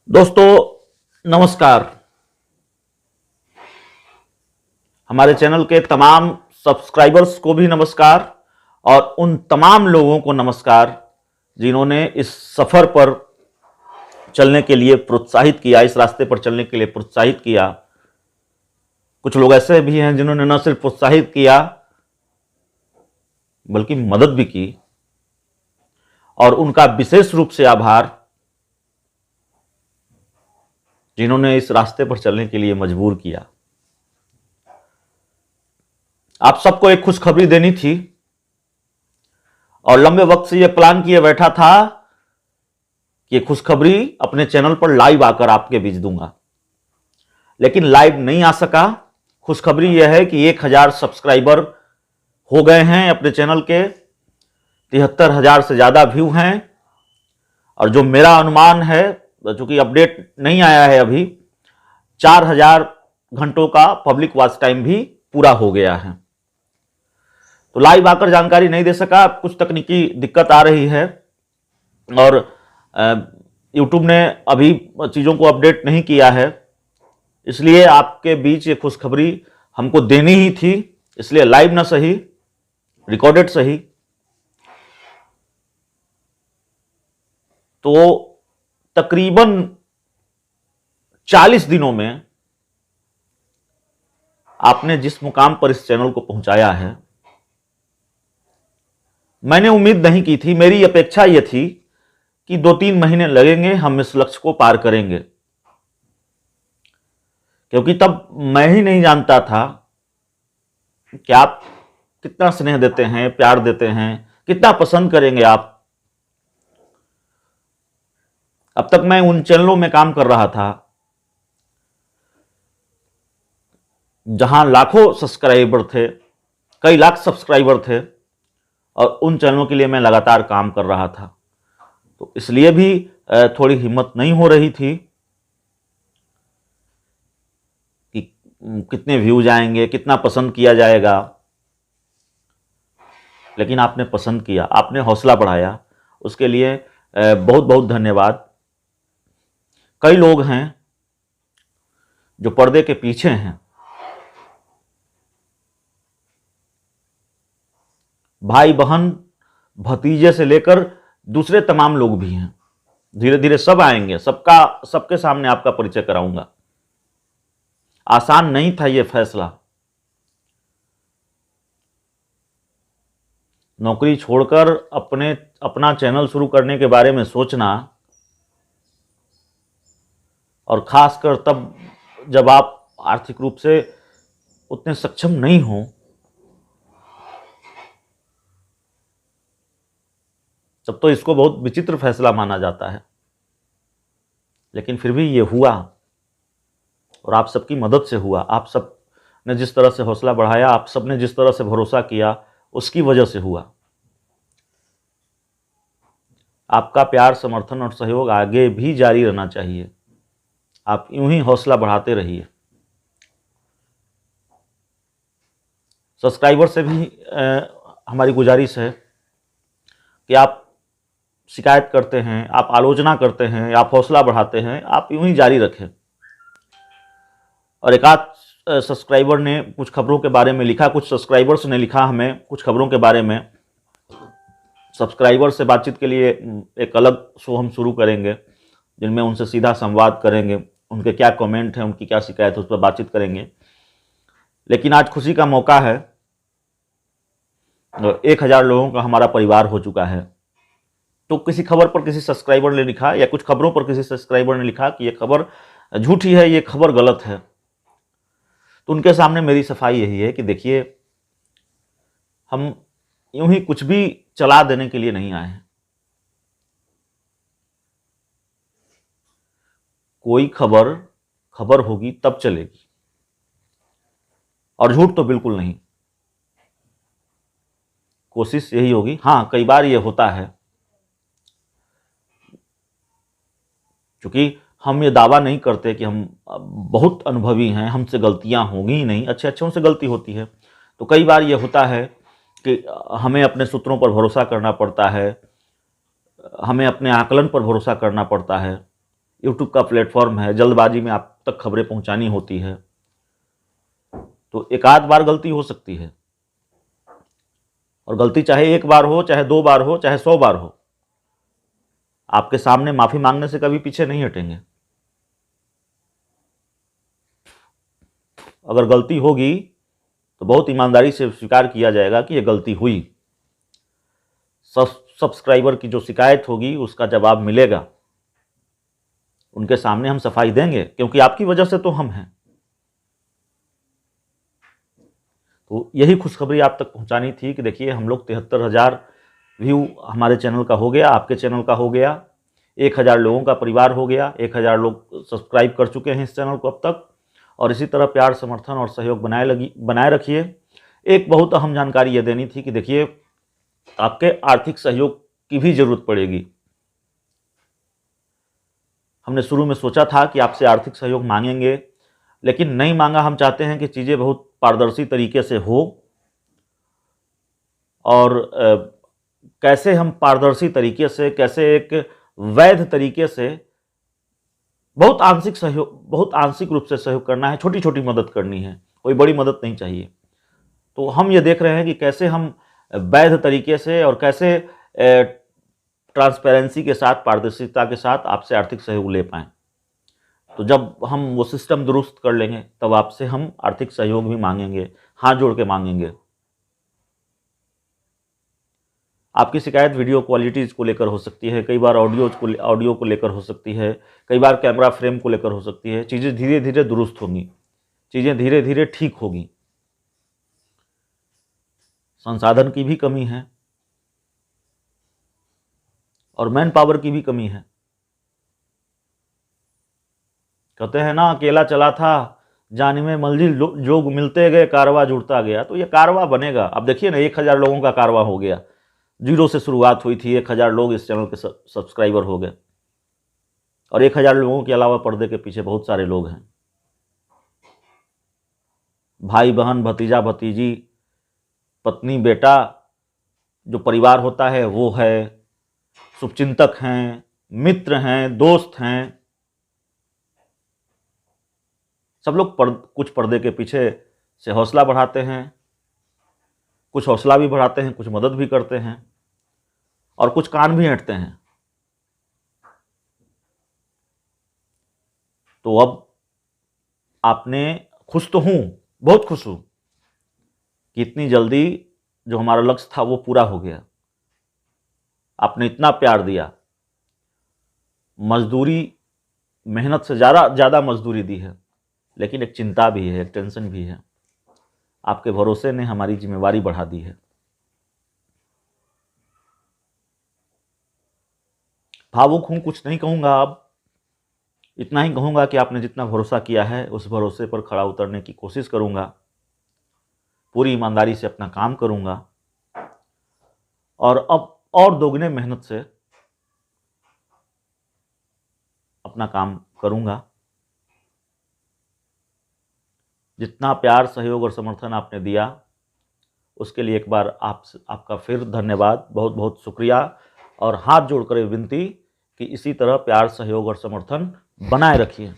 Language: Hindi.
दोस्तों नमस्कार। हमारे चैनल के तमाम सब्सक्राइबर्स को भी नमस्कार और उन तमाम लोगों को नमस्कार जिन्होंने इस सफर पर चलने के लिए प्रोत्साहित किया, इस रास्ते पर चलने के लिए प्रोत्साहित किया। कुछ लोग ऐसे भी हैं जिन्होंने न सिर्फ प्रोत्साहित किया बल्कि मदद भी की, और उनका विशेष रूप से आभार जिन्होंने इस रास्ते पर चलने के लिए मजबूर किया। आप सबको एक खुशखबरी देनी थी और लंबे वक्त से यह प्लान किए बैठा था कि खुशखबरी अपने चैनल पर लाइव आकर आपके बीच दूंगा, लेकिन लाइव नहीं आ सका। खुशखबरी यह है कि 1000 सब्सक्राइबर हो गए हैं अपने चैनल के, 73,000 से ज्यादा व्यू हैं, और जो मेरा अनुमान है, चूंकि अपडेट नहीं आया है अभी, 4000 घंटों का पब्लिक वॉच टाइम भी पूरा हो गया है। तो लाइव आकर जानकारी नहीं दे सका, कुछ तकनीकी दिक्कत आ रही है और यूट्यूब ने अभी चीज़ों को अपडेट नहीं किया है, इसलिए आपके बीच ये खुशखबरी हमको देनी ही थी। इसलिए लाइव ना सही, रिकॉर्डेड सही। तो तकरीबन 40 दिनों में आपने जिस मुकाम पर इस चैनल को पहुंचाया है, मैंने उम्मीद नहीं की थी। मेरी अपेक्षा यह थी कि 2-3 महीने लगेंगे, हम इस लक्ष्य को पार करेंगे, क्योंकि तब मैं ही नहीं जानता था कि आप कितना स्नेह देते हैं, प्यार देते हैं, कितना पसंद करेंगे आप। अब तक मैं उन चैनलों में काम कर रहा था जहां लाखों सब्सक्राइबर थे, कई लाख सब्सक्राइबर थे, और उन चैनलों के लिए मैं लगातार काम कर रहा था। तो इसलिए भी थोड़ी हिम्मत नहीं हो रही थी कि कितने व्यूज आएंगे, कितना पसंद किया जाएगा। लेकिन आपने पसंद किया, आपने हौसला बढ़ाया, उसके लिए बहुत बहुत धन्यवाद। कई लोग हैं जो पर्दे के पीछे हैं, भाई बहन भतीजे से लेकर दूसरे तमाम लोग भी हैं। धीरे धीरे सब आएंगे, सबके सामने आपका परिचय कराऊंगा। आसान नहीं था यह फैसला, नौकरी छोड़कर अपना चैनल शुरू करने के बारे में सोचना, और खासकर तब जब आप आर्थिक रूप से उतने सक्षम नहीं हो, तब तो इसको बहुत विचित्र फैसला माना जाता है। लेकिन फिर भी ये हुआ, और आप सबकी मदद से हुआ। आप सब ने जिस तरह से हौसला बढ़ाया, आप सब ने जिस तरह से भरोसा किया, उसकी वजह से हुआ। आपका प्यार, समर्थन और सहयोग आगे भी जारी रहना चाहिए। आप यूं ही हौसला बढ़ाते रहिए। सब्सक्राइबर से भी हमारी गुजारिश है कि आप शिकायत करते हैं, आप आलोचना करते हैं, आप हौसला बढ़ाते हैं, आप यूं ही जारी रखें। और एक आध सब्सक्राइबर ने कुछ खबरों के बारे में लिखा, कुछ सब्सक्राइबर्स ने लिखा हमें कुछ खबरों के बारे में। सब्सक्राइबर से बातचीत के लिए एक अलग शो हम शुरू करेंगे, जिनमें उनसे सीधा संवाद करेंगे, उनके क्या कमेंट हैं, उनकी क्या शिकायत है, उस पर बातचीत करेंगे। लेकिन आज खुशी का मौका है, 1000 लोगों का हमारा परिवार हो चुका है। तो किसी खबर पर किसी सब्सक्राइबर ने लिखा, या कुछ खबरों पर किसी सब्सक्राइबर ने लिखा कि यह खबर झूठी है, यह खबर गलत है। तो उनके सामने मेरी सफाई यही है कि देखिए, हम यूं ही कुछ भी चला देने के लिए नहीं आए हैं। कोई खबर होगी तब चलेगी, और झूठ तो बिल्कुल नहीं। कोशिश यही होगी। हाँ, कई बार ये होता है, क्योंकि हम ये दावा नहीं करते कि हम बहुत अनुभवी हैं, हमसे गलतियां होंगी ही नहीं, अच्छे से गलती होती है। तो कई बार ये होता है कि हमें अपने सूत्रों पर भरोसा करना पड़ता है, हमें अपने आकलन पर भरोसा करना पड़ता है, यूट्यूब का प्लेटफॉर्म है, जल्दबाजी में आप तक खबरें पहुंचानी होती है, तो एक आध बार गलती हो सकती है। और गलती चाहे एक बार हो, चाहे 2 बार हो, चाहे 100 बार हो, आपके सामने माफी मांगने से कभी पीछे नहीं हटेंगे। अगर गलती होगी तो बहुत ईमानदारी से स्वीकार किया जाएगा कि यह गलती हुई। सब्सक्राइबर की जो शिकायत होगी उसका जवाब मिलेगा, उनके सामने हम सफाई देंगे, क्योंकि आपकी वजह से तो हम हैं। तो यही खुशखबरी आप तक पहुंचानी थी कि देखिए हम लोग 73,000 व्यू हमारे चैनल का हो गया, आपके चैनल का हो गया, 1,000 लोगों का परिवार हो गया, 1,000 लोग सब्सक्राइब कर चुके हैं इस चैनल को अब तक। और इसी तरह प्यार, समर्थन और सहयोग बनाए रखिए। एक बहुत अहम जानकारी ये देनी थी कि देखिए आपके आर्थिक सहयोग की भी जरूरत पड़ेगी। हमने शुरू में सोचा था कि आपसे आर्थिक सहयोग मांगेंगे, लेकिन नहीं मांगा। हम चाहते हैं कि चीज़ें बहुत पारदर्शी तरीके से हो। और कैसे हम पारदर्शी तरीके से, कैसे एक वैध तरीके से बहुत आंशिक रूप से सहयोग करना है, छोटी छोटी मदद करनी है, कोई बड़ी मदद नहीं चाहिए। तो हम ये देख रहे हैं कि कैसे हम वैध तरीके से और कैसे ट्रांसपेरेंसी के साथ, पारदर्शिता के साथ आपसे आर्थिक सहयोग ले पाएँ। तो जब हम वो सिस्टम दुरुस्त कर लेंगे तब आपसे हम आर्थिक सहयोग भी मांगेंगे, हाथ जोड़ के मांगेंगे। आपकी शिकायत वीडियो क्वालिटीज़ को लेकर हो सकती है, कई बार ऑडियो को लेकर हो सकती है, कई बार कैमरा फ्रेम को लेकर हो सकती है। चीज़ें धीरे धीरे दुरुस्त होंगी, चीज़ें धीरे धीरे ठीक होगी। संसाधन की भी कमी है और मैन पावर की भी कमी है। कहते हैं ना, अकेला चला था जाने में मंजिल जोग मिलते गए, कारवा जुड़ता गया। तो ये कारवा बनेगा। अब देखिए ना, 1,000 लोगों का कारवा हो गया। 0 से शुरुआत हुई थी, 1,000 लोग इस चैनल के सब्सक्राइबर हो गए। और 1,000 लोगों के अलावा पर्दे के पीछे बहुत सारे लोग हैं, भाई बहन, भतीजा भतीजी, पत्नी बेटा, जो परिवार होता है वो है, शुभचिंतक हैं, मित्र हैं, दोस्त हैं। सब लोग कुछ पर्दे के पीछे से हौसला बढ़ाते हैं, कुछ हौसला भी बढ़ाते हैं, कुछ मदद भी करते हैं और कुछ कान भी ऐंठते हैं। तो अब आपने, खुश तो हूं, बहुत खुश हूं कि इतनी जल्दी जो हमारा लक्ष्य था वो पूरा हो गया। आपने इतना प्यार दिया, मजदूरी, मेहनत से ज़्यादा मजदूरी दी है, लेकिन एक चिंता भी है, एक टेंशन भी है। आपके भरोसे ने हमारी जिम्मेवारी बढ़ा दी है। भावुक हूं, कुछ नहीं कहूँगा। अब इतना ही कहूँगा कि आपने जितना भरोसा किया है उस भरोसे पर खड़ा उतरने की कोशिश करूँगा, पूरी ईमानदारी से अपना काम करूँगा और अब और दोगुने मेहनत से अपना काम करूँगा। जितना प्यार, सहयोग और समर्थन आपने दिया उसके लिए एक बार आपका फिर धन्यवाद, बहुत बहुत शुक्रिया। और हाथ जोड़कर विनती कि इसी तरह प्यार, सहयोग और समर्थन बनाए रखिए।